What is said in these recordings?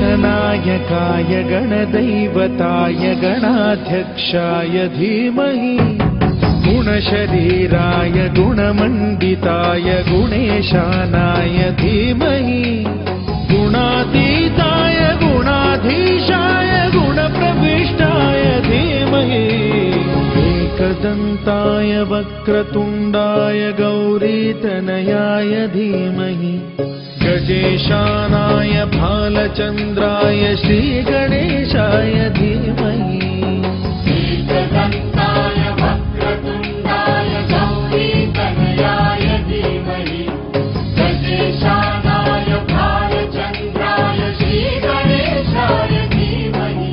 गणनायकाय गणदैवताय गणाध्यक्षाय धीमहि गुणशरीराय गुणमण्डिताय गुणेशानाय धीमहि गुणातीताय गुणाधीशाय गुणप्रविष्टाय धीमहि एकदन्ताय वक्रतुण्डाय गौरीतनयाय धीमहि गजेशानाय भालचन्द्राय श्रीगणेशाय धीमहि एकदन्ताय वक्रतुण्डाय गौरीतनयाय धीमहि गजेशानाय भालचन्द्राय श्रीगणेशाय धीमहि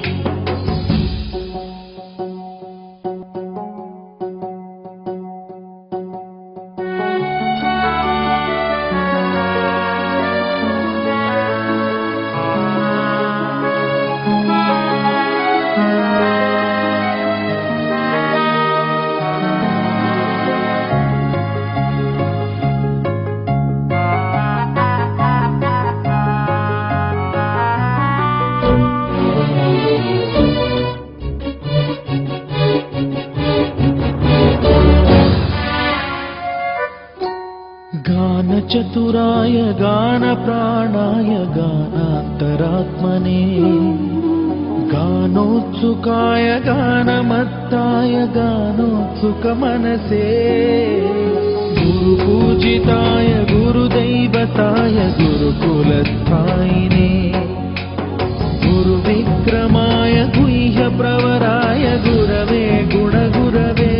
गानचतुराय गानप्राणाय गानान्तरात्मने गानोत्सुकाय गानमत्ताय गानोत्सुकमनसे गुरुपूजिताय गुरुप्रसादाय गुरुकुलस्थायिने गुरुविक्रमाय गुह्यप्रवराय गुरवे गुणगुरवे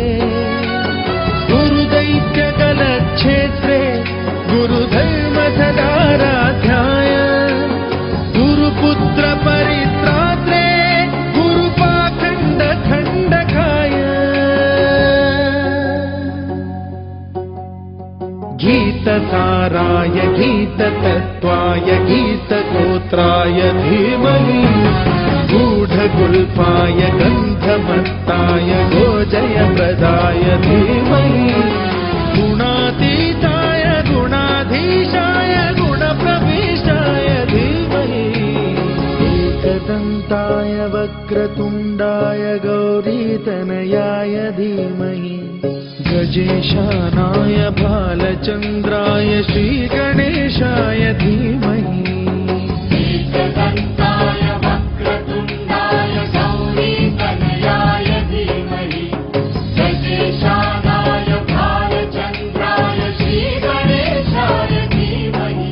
गुरुदैत्यकलक्षेत्रे गुरुधर्मसदाराध्याय गुरुपुत्रपरित्रात्रे गुरुपाखण्डखण्डकाय गीतसाराय गीततत्त्वाय गीतगोत्राय धीमहि गूढगुल्पाय गन्धमत्ताय गोजयप्रदाय धीमहि गुणातीताय गुणाधीशाय गुणप्रविष्टाय धीमहि एकदन्ताय वक्रतुण्डाय गौरीतनयाय धीमहि गजेशानाय बालचन्द्राय श्रीगणेशाय धीमहि एकदन्ताय वक्रतुण्डाय गौरीतनयाय धीमहि गजेशानाय बालचन्द्राय श्रीगणेशाय धीमहि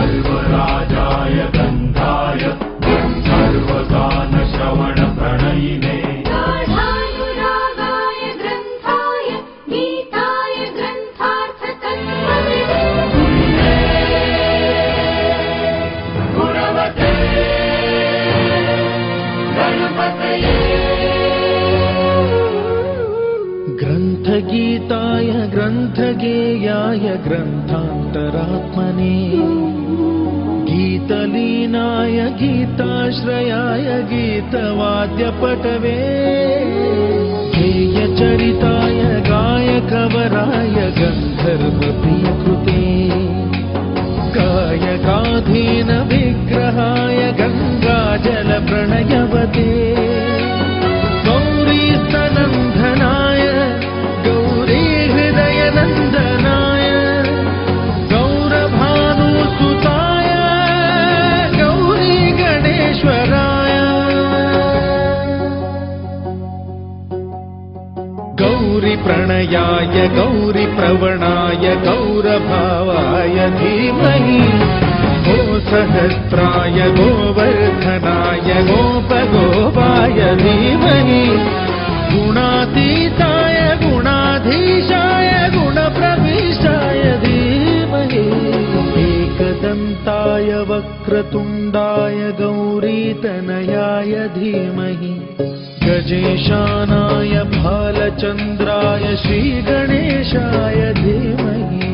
सर्वराजाय गन्धाय सर्वगानश्रवणप्रणयिने गाढानुरागाय ग्रन्थाय गीताय ग्रन्थार्थतत्त्वविदे गुणवते गणपतये ग्रन्थगीताय ग्रन्थगेयाय ग्रन्थान्तरात्मने गीतलीनाय गीताश्रयाय गीतवाद्यपटवे गेयचरिताय गायकवराय गन्धर्वप्रियकृते गायकाधीनविग्रहाय गङ्गाजलप्रणयवते गौरीस्तनन्दनाय गौरीहृदयनन्दनाय गौरभानुसुताय गौरीगणेश्वराय गौरीप्रणयाय गौरीप्रवणाय गौरभावाय धीमहि गोसहस्राय गोवर्धनाय गोपगोपाय धीमहि गुणातीताय गुणाधीशाय गुणप्रविष्टाय धीमहि एकदन्ताय वक्रतुण्डाय गौरीतनयाय धीमहि गजेशानाय भालचन्द्राय श्रीगणेशाय धीमहि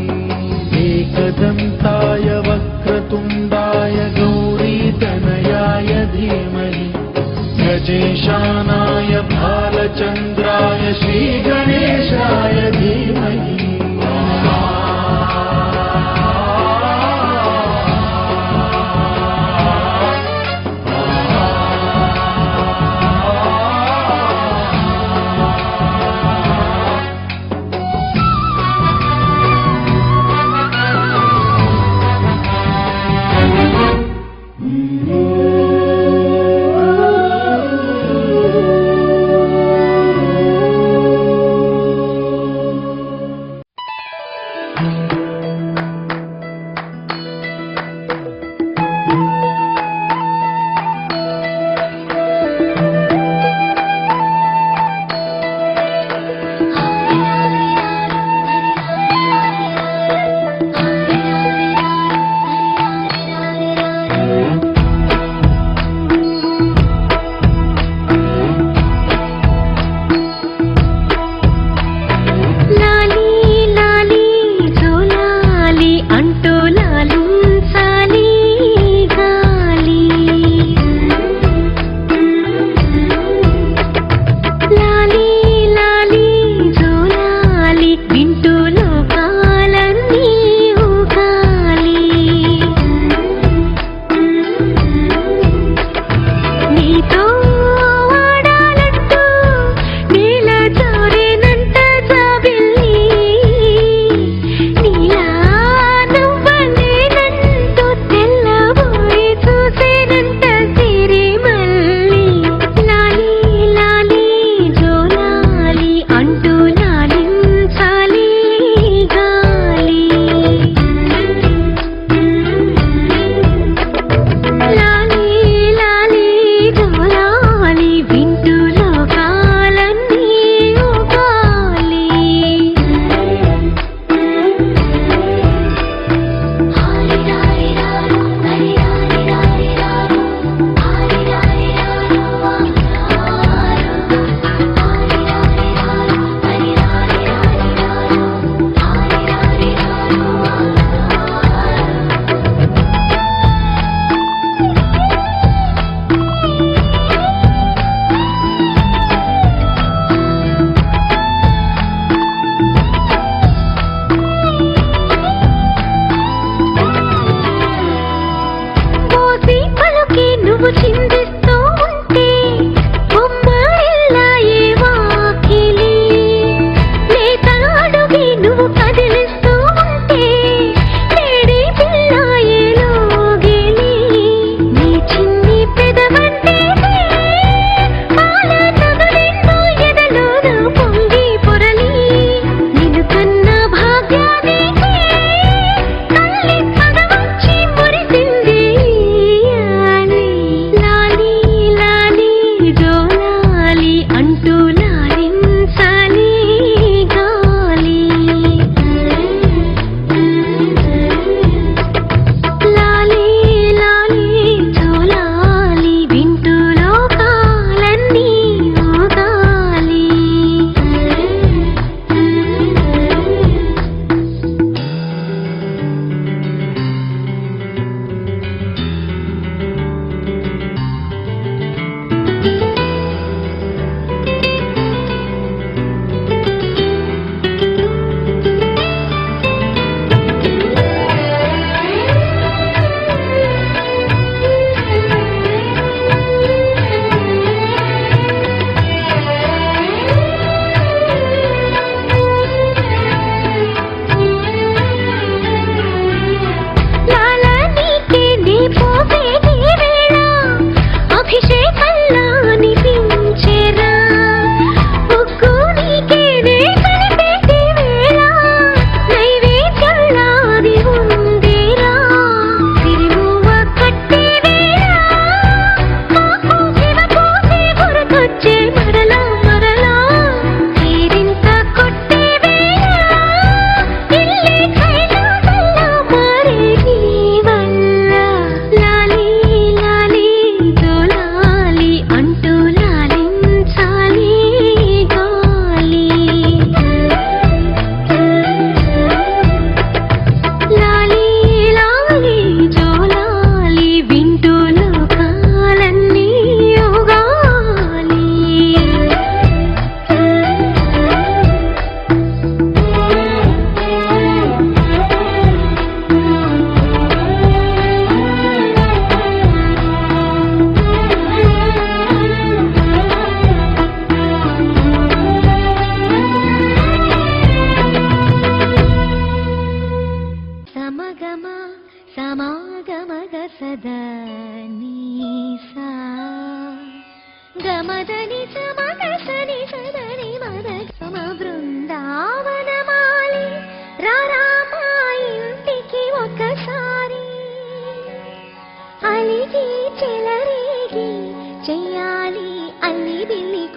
एकदन्ताय वक्रतुण्डाय गौरीतनयाय धीमहि गजेशानाय भालचन्द्राय श्रीगणेशाय धीमहि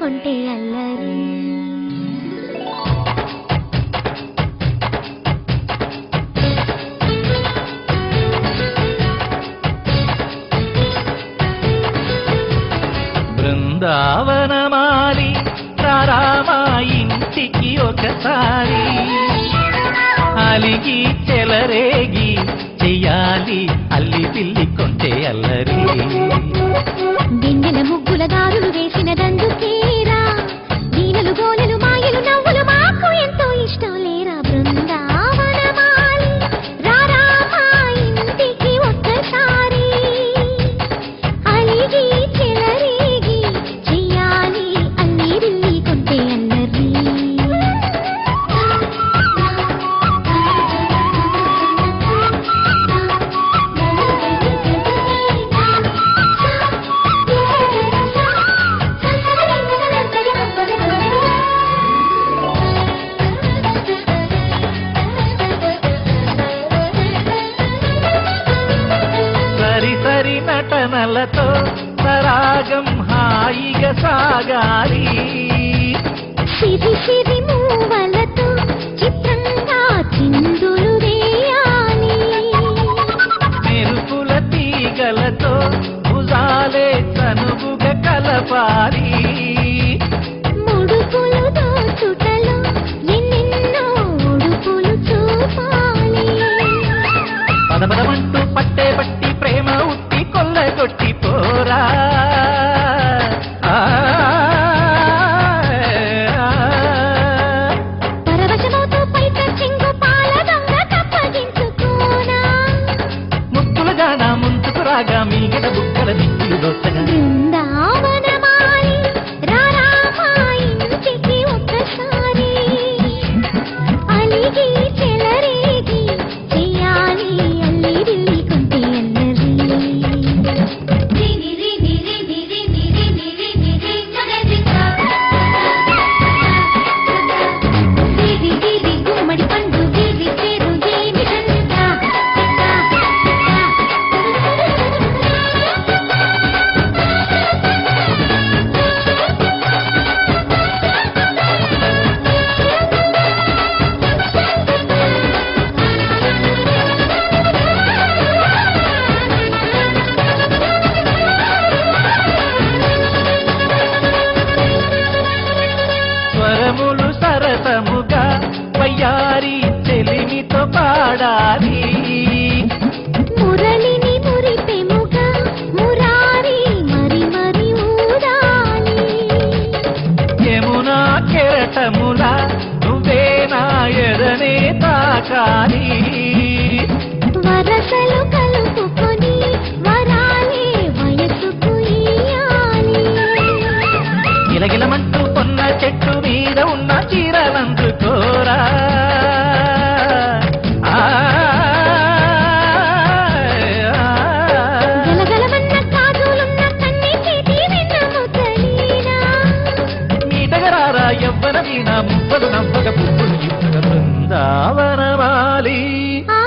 కొంటే అల్లరి. బృందావనమాలి రామా ఇంటికి ఒకసారి, అలిగి చెలరేగి చెయ్యాలి అల్లి పిల్లి కొంటే అల్లరి. దిండెల ముగ్గుల దారులు వేసినదందుకేరా, వీణలు గోలెలు మాయలు నవ్వులు మాకు ఎంతో ఇష్టం లేరా. బృందావనమాలి రామా ఇంటికి ఒక్కసారి, అలిగి చెలరేగి చెయ్యాలి అల్లి బిల్లి కొంటే అల్లరి. సరి సరి నటనలతో సరాగం హాయిగా సాగాలి, సిరి సిరి మూవలతో చిత్రంగా చిందులు వేయాలి. మెరుపుల తీగలతో భుజాలే తనువుగా కలపాలి. ముడుపులు దోచుటలో ఎన్నెన్నో ఉడుపులు చూపాలి. పదపదమంటూ పట్టే పట్టి ప్రేమ ఉట్టి కొల్లగొట్టి పోరా. పరవశమవుతూ పైట చెంగు పాల దొంగ కప్పగించుకోనా. ముక్కుల గాన ముంచుకు రాగా మీగడ బుక్కల దిక్కులు దోసగా. బృందావనమాలి రామా ఇంటికి ఒక్కసారి, అలిగి చెలరేగి చెయ్యాలి అల్లి బిల్లి కొంటే అల్లరి. రిని రిని రిని రిని రిని రిని రి జగదికా రిని రిని గుమ్మడి పండు గిరి పేరు ఏమిటంటా. స్వరములు సరసముగా వయ్యారి చెలిమితో పాడాలి. మురళిని మురిపెముగా మురారి మరి మరి ఊదాలి. యమునా కెరటములా నువ్వే నా ఎదనే తాకాలి. వరసలు కలుపుకొని వరాలే వయసుకు ఇయ్యాలి. గిలగిలమంటూ కొన్న చెట్టు మీద ఉన్న చీరలందుకోరా. గలగలమన్న కాజులున్న కన్ని చేతి వెన్నముద్దలీనా. మీటగరారా ఎవ్వన వీణ మువ్వలు నవ్వగ పువ్వులు ఇవ్వగ. బృందావనమాలి ఆ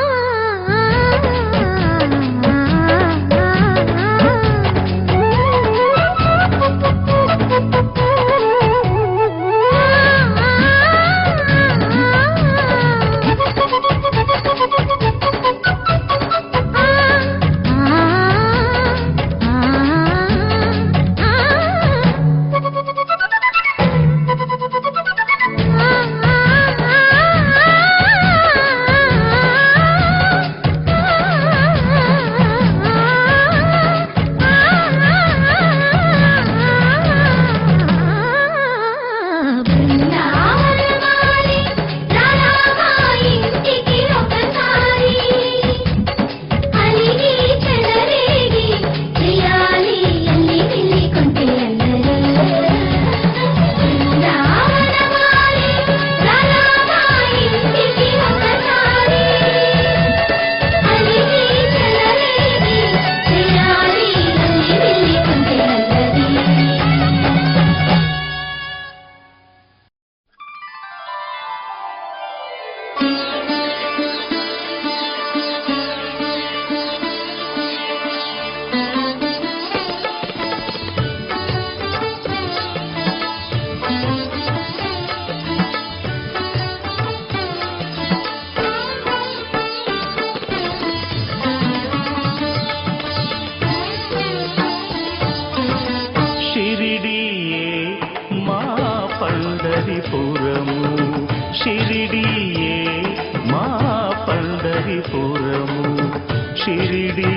పండరిపురము షిరిడియే మా పండరిపురము షిరిడి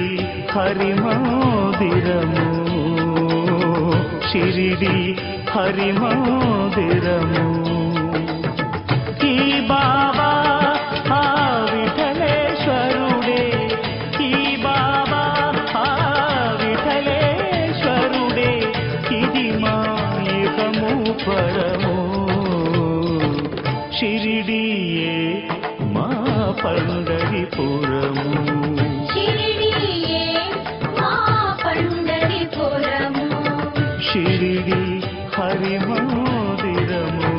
హరిమందిరము షిరిడి హరిమందిరము ఈ బాబా ఆ విఠలేశ్వరుడే ఈ బాబా ఆ విఠలేశ్వరుడే ఇది మా ఇహము పరము షిరిడియే మా పండరిపురము షిరిడియే మా పండరిపురము షిరిడి హరిమందిరము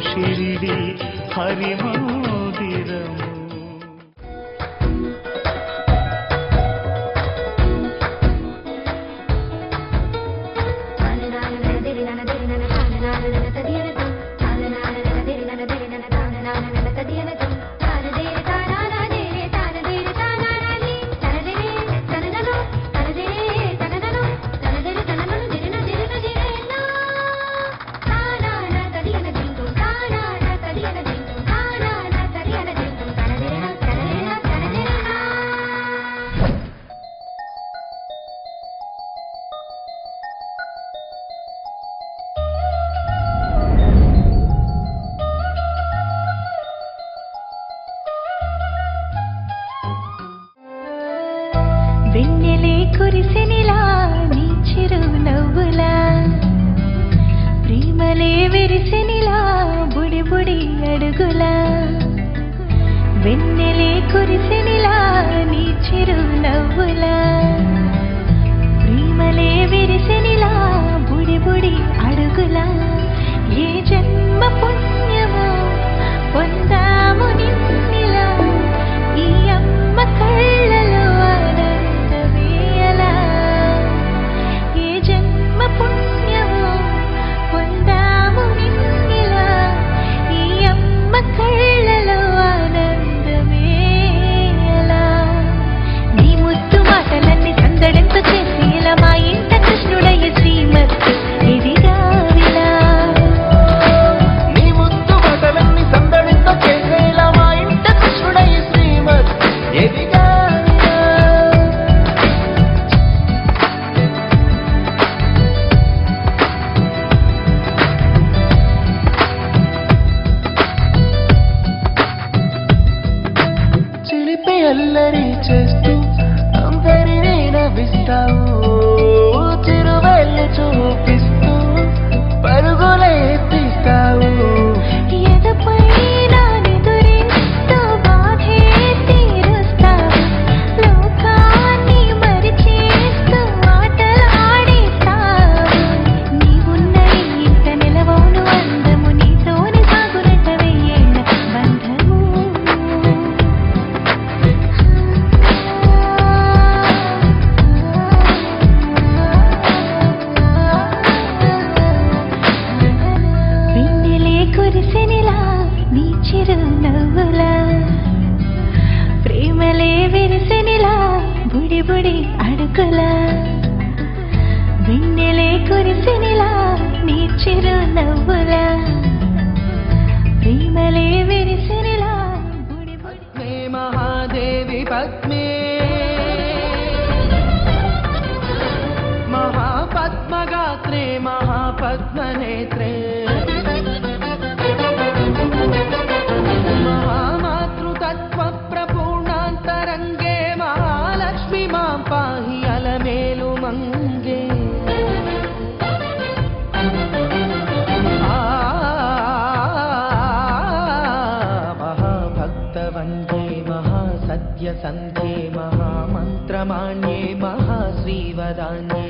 షిరిడి హరిమందిరము వెన్నెలే కురిసెనిలా నీ చిరునవ్వులా ప్రేమలే విరిసెనిలా బుడి బుడి అడుగులా వెన్నెలే కురిసెనిలా నీ చిరునవ్వులా ప్రేమలే విరిసెనిలా బుడి బుడి అడుగులా ఏ జన్మ పుణ్యమో పొందాము నిన్నిలా ఈ అమ్మ కళ్ళలో ఆనందమేయలా ఏ జన్మ పుణ్యమో పొందాము నిన్నిలా ఈ అమ్మ కళ్ళలో ఆనందమేయలా నీ ముద్దు మాటలన్నీ సందడింపు చేసి ఇలా మా ఇంట కృష్ణుడయ్య శ్రీమత్ ఇదిగా విలా నీ ముద్దు మాటలన్నీ సందడింప చేసేలా మా ఇంట కృష్ణుడయ్య శ్రీమత్ ఎదిగా చిలిపి అల్లరి చేస్తూ అందరినీ నవ్విస్తావు చిరువెళ్ళు చూపిస్తూ పరుగులే తీస్తావు ఎదపై నానెదురిస్తూ బాధే తీరుస్తావు లోకాన్ని మరిచేస్తూ ఆటలాడిస్తావు నీవున్న ఇంత నిలవవును అందము నీతోని సాగునట వెయ్యేళ్ళ బంధము వెన్నెలే కురిసెనిలా నీ చిరునవ్వులా ప్రేమలే విరిసెనిలా బుడి బుడి అడుగులా వెన్నెలే కురిసెనిలా నీ చిరునవ్వులా ప్రేమలే విరిసెనిలా బుడి బుడి మహాదేవి పద్మే మహాపద్మగాత్రే మహాపద్మనేత్రే మహామాతృతత్వ ప్రపూర్ణాంతరంగే మహాలక్ష్మి మాం పాహి అలమేలు మంగే మహాభక్తవందే మహాసత్యసంధ్యే మహామంత్రమాణ్యే మహాశ్రీవదాన్యే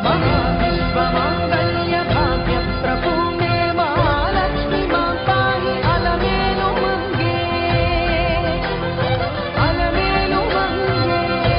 మహావిశ్వమాంగళ్య భాగ్య ప్రపూర్ణే మహాలక్ష్మి మాం పాహి అలమేలు మంగే అలమేలు మంగే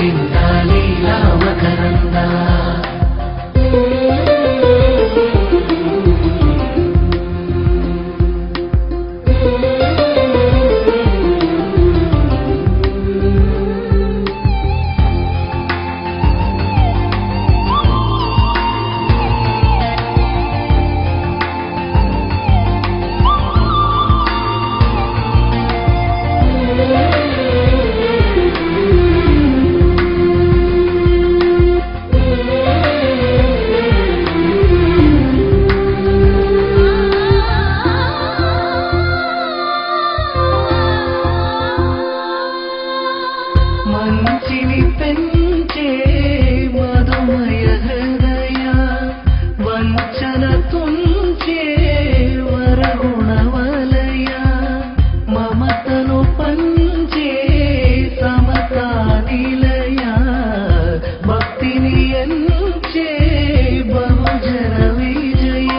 పుష్పమిలింద లీలా మకరంద మంచిని పెంచే మధుమయ హృదయ వంచన తుంచే వరగుణవలయ మమతను పంచే సమతా నిలయ భక్తిని ఎంచే బహుజన విజయ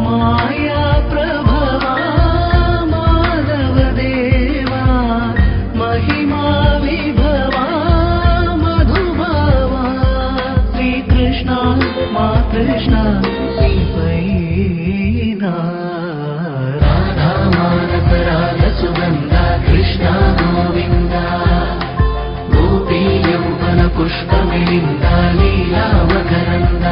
మాయా ప్రభవా మాధవ దేవా మహిమా విభవా మధుభవా శ్రీకృష్ణ మా కృష్ణ శ్రీపైనా రాధా మానస రాగ సుగంధ కృష్ణ గోవింద గోపీ యౌవన పుష్పమిలింద లీలా మకరంద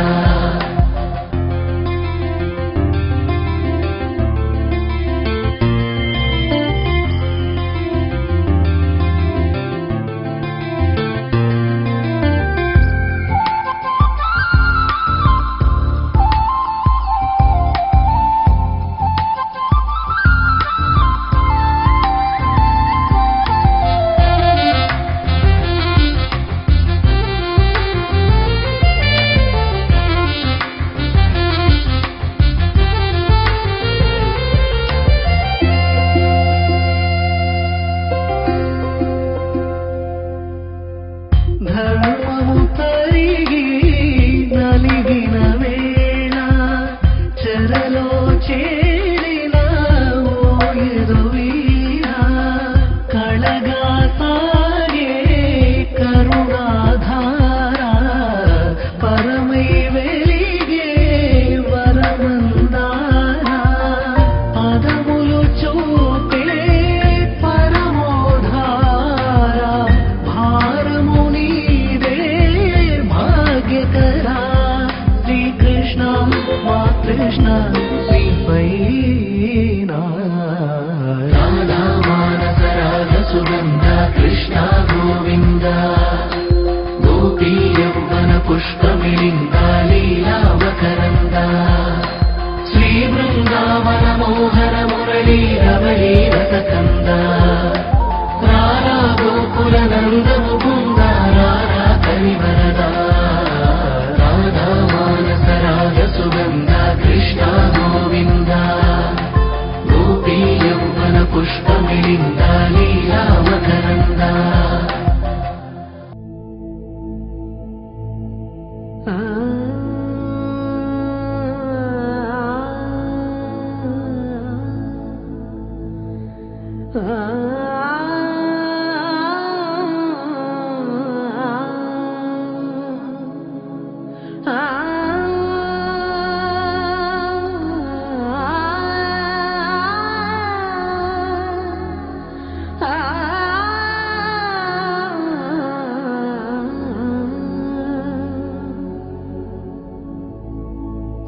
ధర్మము తరిగి నలిగిన వేళ చెరలో చేరిన ఓయదు వీర కళగా సాగే కరుణాధార పరమై వెలిగే వరమందార పదములు చూపే పరమోధార భారము నీవే భాగ్యకరా శ్రీకృష్ణ మా కృష్ణ శ్రీపైనా రాధా మానస రాగ సుగంధ కృష్ణ గోవింద గోపీ యౌవన పుష్పమిలింద లీలా మకరంద శ్రీ బృందావన మోహన మురళీ రమణీ రసకంద రారా గోకుల నందము బృంద రారా కరివరద రాధా మానస రాగ సుగంధ కృష్ణ గోవింద గోపీ యౌవన పుష్పమిలింద లీలా మకరంద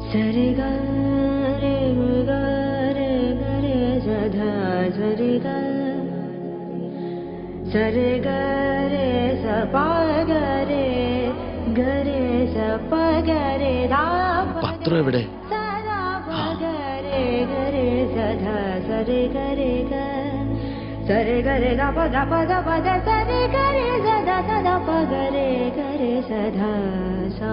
సరి గ రే గ రే గ రే సధ సరి గ సరి గ రే స ప గ రే గ రే స ప గ రే దా പത്രം എവിടെ? സദാ പ ഗ രെ ഗ രെ സധ സരി ഗ രെ ഗ സരി ഗ രെ ద ప ద ప ద ప ద సరి గ రే సద సద ప గ రే గ రే సధ సా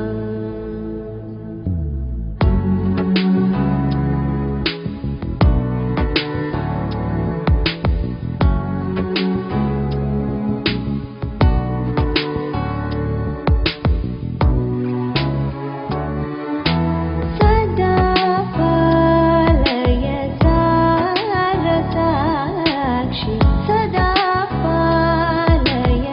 సదా పాలయ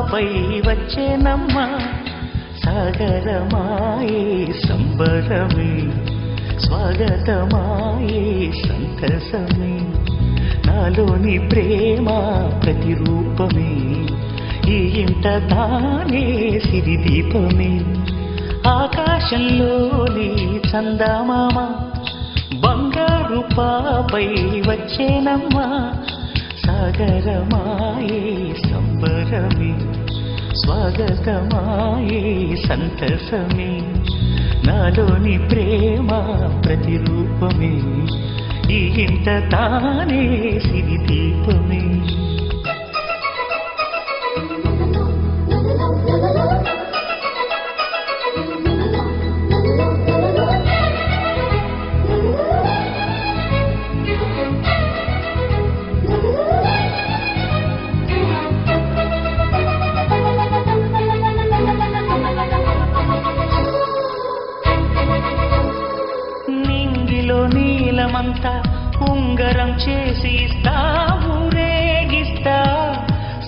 రూపాపై వచ్చేనమ్మ సాగరమాయే సంబరమే స్వాగతమాయే సంతసమే నాలోని ప్రేమ ప్రతిరూపమే ఈ ఇంట తానే సిరిదీపమే ఆకాశంలోని చందమామ బంగారు పాపై వచ్చేనమ్మ సాగరమాయే సంబరమే స్వాగతమాయే సంతసమే నాలోని ప్రేమ ప్రతిరూపమే ఈ ఇంట తానే సిరిదీపమే నీలమంతా ఉంగరం చేసి ఇస్తా ఊరేగిస్తా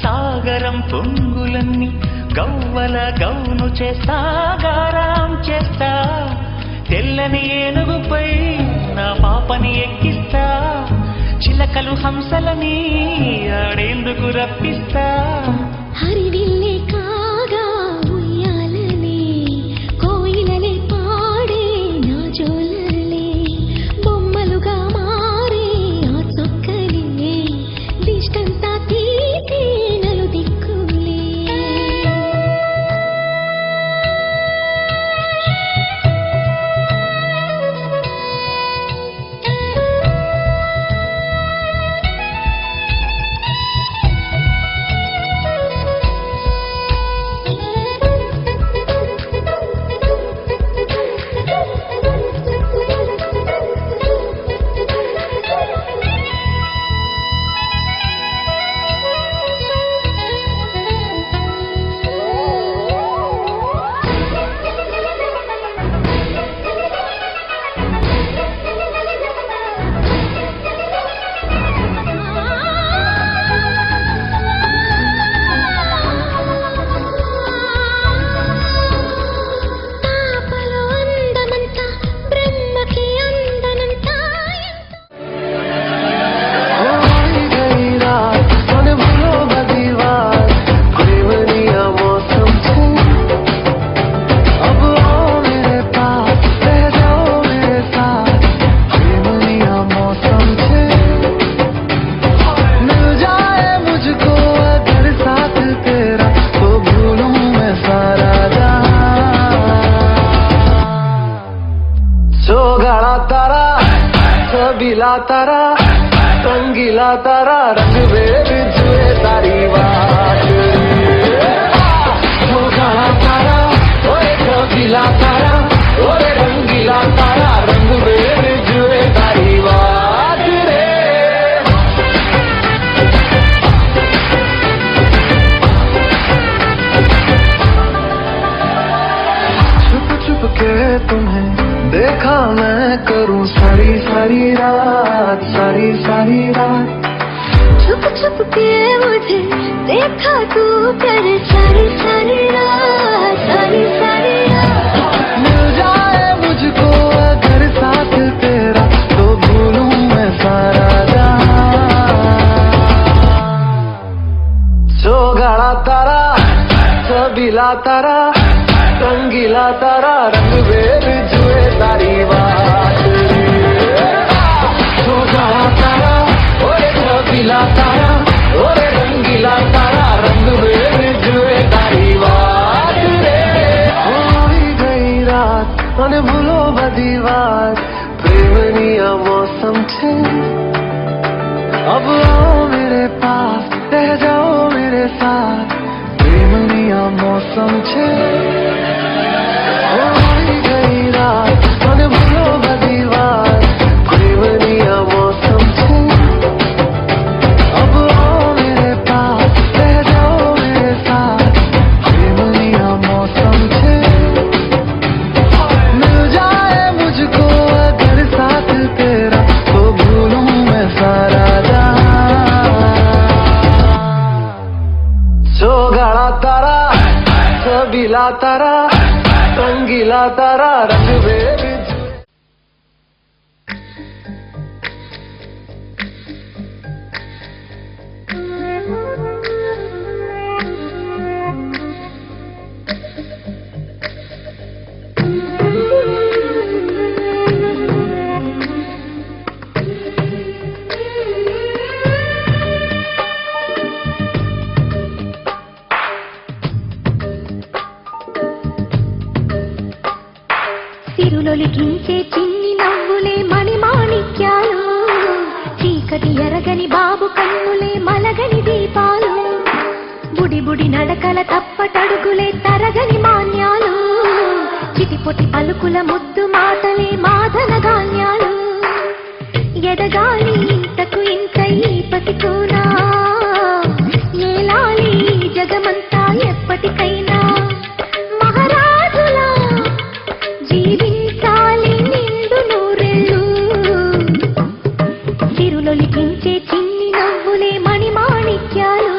సాగరం పొంగులన్నీ గవ్వల గౌను చేస్తా గారాం చేస్తా తెల్లని ఏనుగుపై నా పాపని ఎక్కిస్తా చిలకలు హంసలని ఆడేందుకు రప్పిస్తా హరివిల్లే కాగా ఉయ్యాలనే కోయిలలే పాడే నా జోలలే బొమ్మలుగా మారే ఆ చొక్కలే దిష్టంతా తీసే నలు దిక్కులే तारा रंगीला तारा रंग में जुए तारी बात वो काला तारा ओए रंगीला तारा ओए रंगीला तारा रंग में जुए तारी बात रे छुप छुप के तुम्हें देखा मैं करूं सारी सारी रात छुप छुप के मुझे देखा तू कर सारी सारी रात मिल जाए मुझको अगर साथ तेरा तो भूलूं मैं सारा जहां सोगाड़ा तारा सबीला तारा रंगीला तारा रंग बेर जुए तारी बात सोगाड़ा तारा ओए सबीला तारा ओए रंगीला तारा रंग बेर जुए तारी बात रे होई गई रात मन भूलो बदी बात प्रेमनिया मौसम छे अब आओ मेरे पास रह जाओ मेरे साथ प्रेमनिया मौसम छे होई गई रात मन भूलो बदी बात प्रेमनिया मौसम छे अब आओ मेरे पास रह जाओ मेरे साथ प्रेमनिया मौसम छे मिल जाए मुझको अगर साथ तेरा तो भूलूं मैं सारा जहां सोगाड़ा तारा छबीला तारा रंगीला तारा रंग बेर సిరులొలికించే చిన్ని నవ్వులే మణిమాణిక్యాలు చీకటి ఎరగని బాబు కన్నులే మలగని దీపాలు బుడి బుడి నడకల తప్పటడుగులే తరగని మాన్యాలు చిటిపొటి పలుకుల ముద్దు మాటలే మాధన గాన్యాలు ఎదగాలి ఇంతకు ఇంత ఈ పతికోనా ఏలాలి జగమంతా ఎప్పటికైనా మహారాజులా జీవించాలి నిండు నూరెళ్ళు సిరులొలికించే చిన్ని నవ్వులే మణిమాణిక్యాలు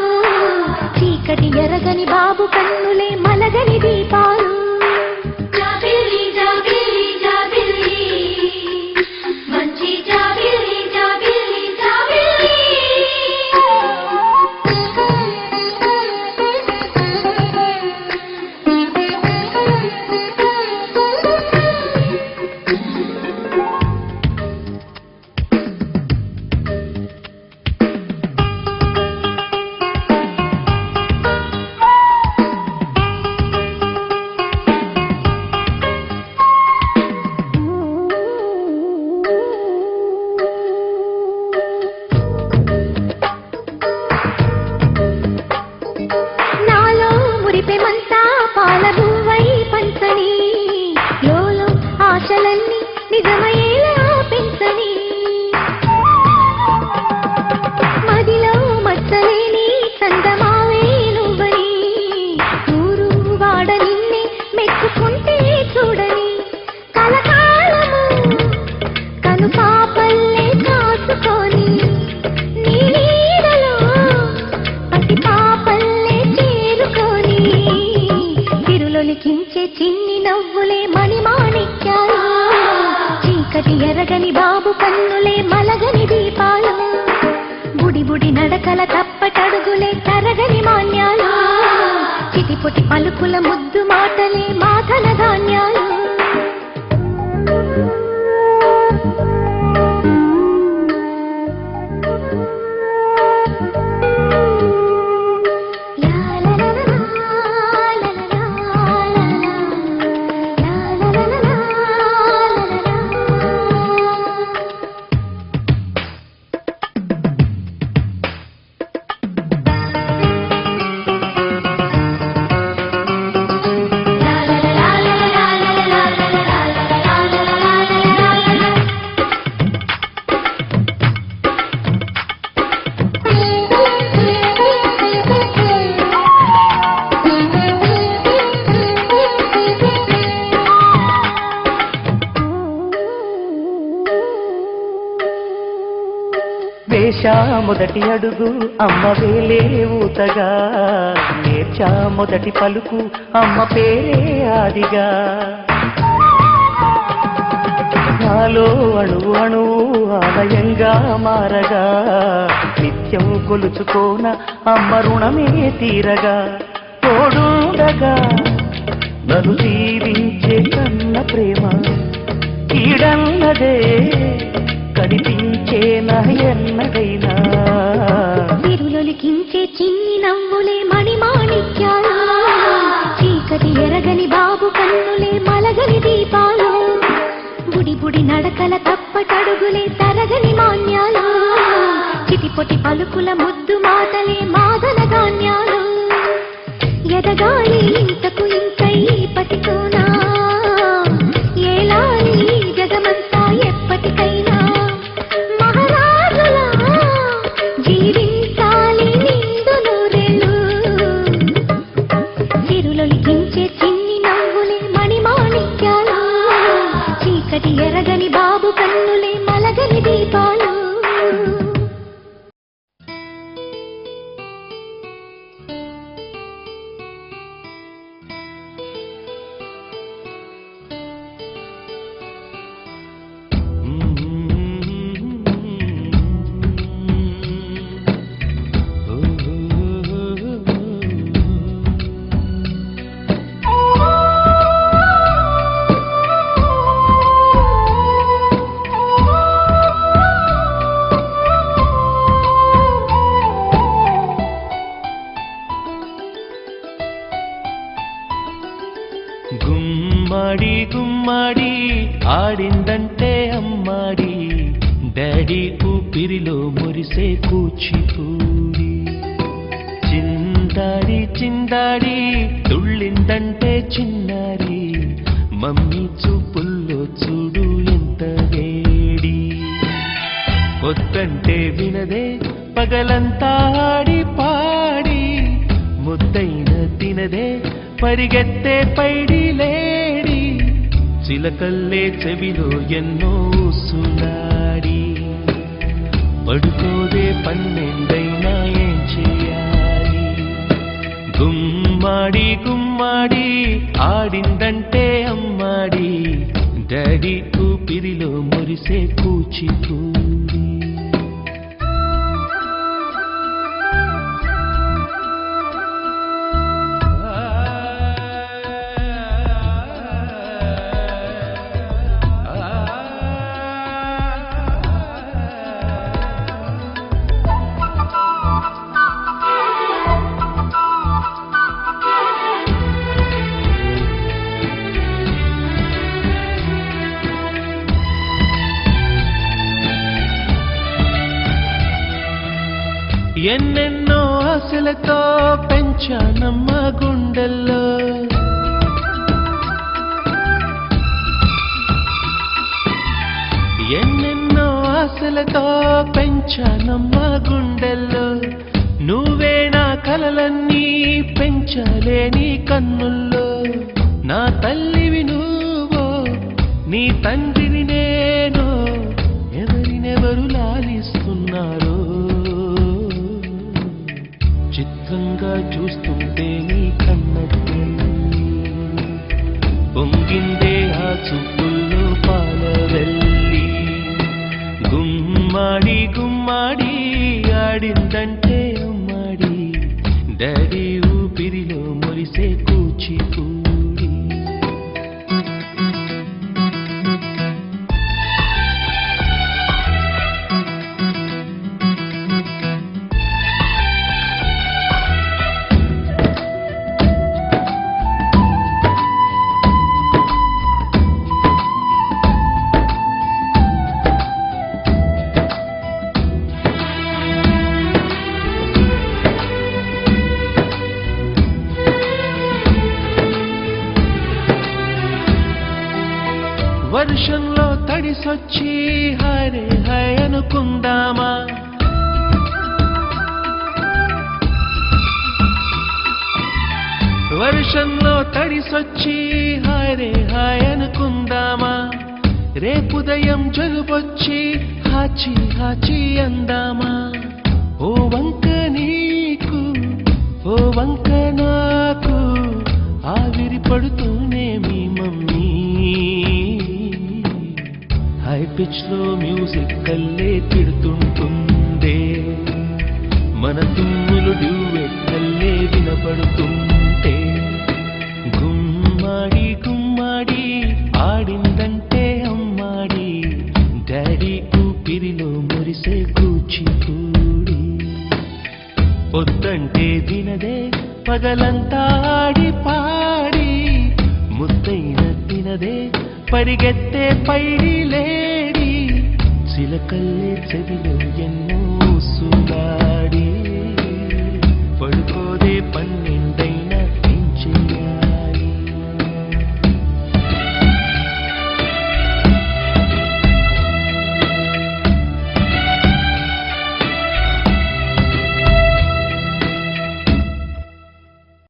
చీకటి ఎరగని బాబు కన్నులే మలగని దీపాలు జాబిల్లి జాబిల్లి జాబిల్లి మంచి జాబిల్లి జాబిల్లి జాబిల్లి నాలో మురిపెమంతా పాలబువ్వై పంచని లోలో ఆశలన్నీ నిజమయ్యేలా పెంచని మదిలో మచ్చలేని చందమావే నువ్వని ఊరు వాడ నిన్నే మెచ్చుకుంటే చూడని కలకాలము కను పాపల్లే కాసుకొని నీ నీడలో పసి పాపల్లే చేరుకొని తిరులొలికించే చిన్ని నవ్వులే మణిమాణిక్యాలు చీకటి ఎరగని బాబు కన్నులే మలగని దీపాలు బుడి బుడి నడకల తప్పటడుగులే తరగని మాన్యాలు చిటిపొటి పలుకుల ముద్దు మాటలే మాధన ధాన్యాలు వేశా మొదటి అడుగు అమ్మ వేలే ఊతగా నేర్చా మొదటి పలుకు అమ్మ పేరే ఆదిగా నాలో అణువు అణువు ఆలయంగా మారగా నిత్యం కొలుచుకోన అమ్మ రుణమే తీరగా తోడుండగా నన్ను జీవించే కన్న ప్రేమ కీడన్నదే కనిపించే ఎన్నడైనా తిరులొలికించే చిన్ని నవ్వులే మణిమాణిక్యాలు చీకటి ఎరగని బాబు కన్నులే మలగని దీపాలు బుడి బుడి నడకల తప్పటడుగులే తరగని మాన్యాలు చిటిపొటి పలుకుల ముద్దు మాటలే మాదన ధాన్యాలు ఎదగాలి ఇంతకు ఇంత ఈ పతికోనా ఏలాలి జగమంతా ఎప్పటికైనా మహారాజులా జీవించాలి నిండు నూరెళ్ళు సిరులొలికించే చిన్ని నవ్వులే మణిమాణిక్యాలు చీకటి ఎరగని బాబు కన్నులే మలగని దీపాలు గుమ్మాడి గుమ్మాడి ఆడిందంటే అమ్మాడి డాడీ ఊపిరిలో మురిసే కూచిపూడి చిందాడి చిందాడి తుళ్ళిందంటే చిన్నారి మమ్మీ చూపుల్లో చూడు ఎంత వేడి వద్దంటే వినదే పగలంతా ఆడి పాడి ముద్దైన తినదే పరిగెత్తే పైడి లేడి చిలకల్లే చెవిలో ఎన్నో సులాడి పడుకోదే పన్నెండైనా ఏం చేయాలి గుమ్మాడి గుమ్మాడి ఆడిందంటే అమ్మాడి డాడీ ఊపిరిలో మురిసే కూచిపూడి ఎన్నెన్నో ఆశలతో పెంచానమ్మ గుండెల్లో ఎన్నెన్నో ఆశలతో పెంచానమ్మ గుండెల్లో నువ్వే నా కలలన్నీ పెంచాలే నీ కన్నుల్లో నా తల్లివి నువ్వో నీ తండ్రిని నేను ఎవరినెవరు లాలిస్తున్నారో చిత్రంగా చూస్తుంటే నీ కన్నట్టు పొంగిందే ఆ చూపుల్లో పాలవెల్లి గుమ్మాడి గుమ్మాడి ఆడిందంటే అమ్మాడి డాడీ ఊపిరిలో మురిసే కూచిపూడి వర్షంలో తడిసొచ్చి హరే హై అనుకుందామా వర్షంలో తడిసొచ్చి హరే హాయ్ అనుకుందామా రేపుదయం జలుబొచ్చి హాచి హాచి అందామా ఓ వంక నీకు ఓ వంక నాకు ఆవిరి పడుతూనే మీ మమ్మీ హై పిచ్ లో మ్యూజిక్ కల్లే తిడుతుంటుందే మన తుమ్ములు డ్యూయెట్ కల్లే వినపడుతుంటే గుమ్మాడి గుమ్మాడి ఆడిందంటే అమ్మాడి డాడీ ఊపిరిలో మురిసే కూచిపూడి పొద్దంటే వినదే పగలంతా ఆడి పాడి ముద్దైన తినదే పరిగెత్తే పైడి లేడి చిలకల్లే చెవిలో ఎన్నో సులాడి పడుకో